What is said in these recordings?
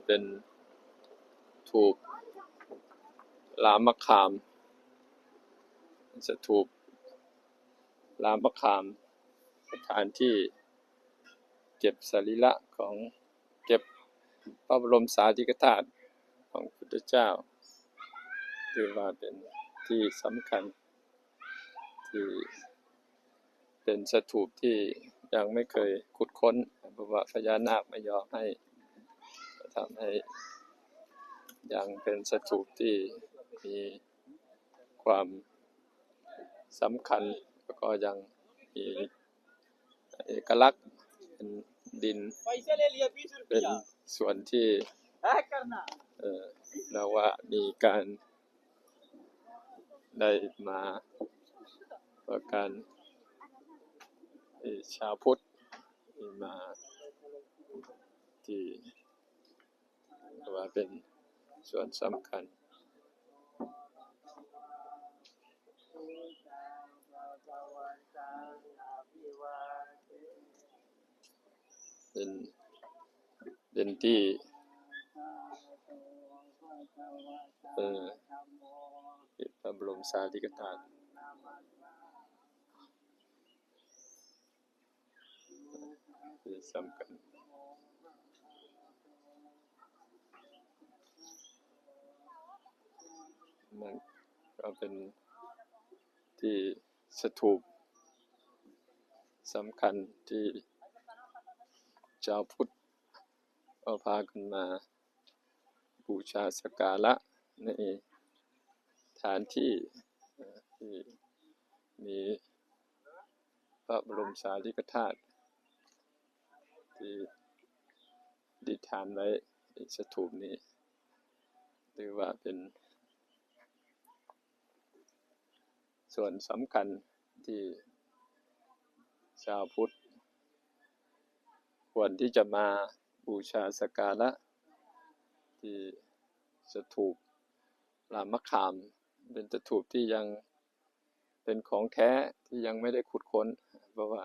เป็นถูกลามะขามสถูปลามะขามสถานที่เก็บสรีระของเก็บพระบรมสารีริกธาตุของพุทธเจ้าถือว่าเป็นที่สำคัญที่เป็นสถูปที่ยังไม่เคยขุดค้นเพราะว่าพญานาคไม่ยอมให้ทำให้ยังเป็นสถูปที่มีความสำคัญแล้วก็ยังมีเอกลักษณ์เป็นดินเป็นส่วนที่เราว่ามีการได้มาประการชาวพุทธมาที่ว่าเป็นส่วนสำคัญเป็นที่พระบรมสารีริกธาตุที่สำคัญมันก็เป็นที่สถูปสำคัญที่ชาวพุทธก็พากันมาบูชาสักการะในฐานที่ที่มีพระบรมสารีริกธาตุที่ดิษฐานไว้สถูปนี้หรือว่าเป็นส่วนสำคัญที่ชาวพุทธควรที่จะมาบูชาสักการะที่สถูปลามะขามเป็นสถูปที่ยังเป็นของแท้ที่ยังไม่ได้ขุดค้นเพราะว่า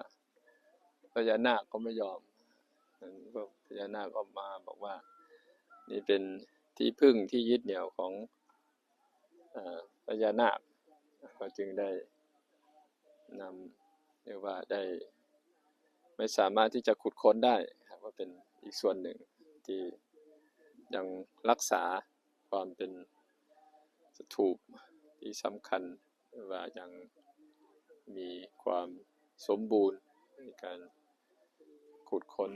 พญานาคก็ไม่ยอมพญานาคออกมาบอกว่านี่เป็นที่พึ่งที่ยึดเหนี่ยวของพญานาคก็จึงได้นำเรียกว่าได้ไม่สามารถที่จะขุดค้นได้ว่าเป็นอีกส่วนหนึ่งที่ยังรักษาความเป็นสถูปที่สำคัญว่ายังมีความสมบูรณ์ในการขุดค้น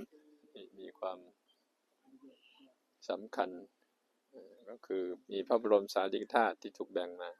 มีความสำคัญก็คือมีพระบรมสารีริกธาตุที่ถูกแบ่งมา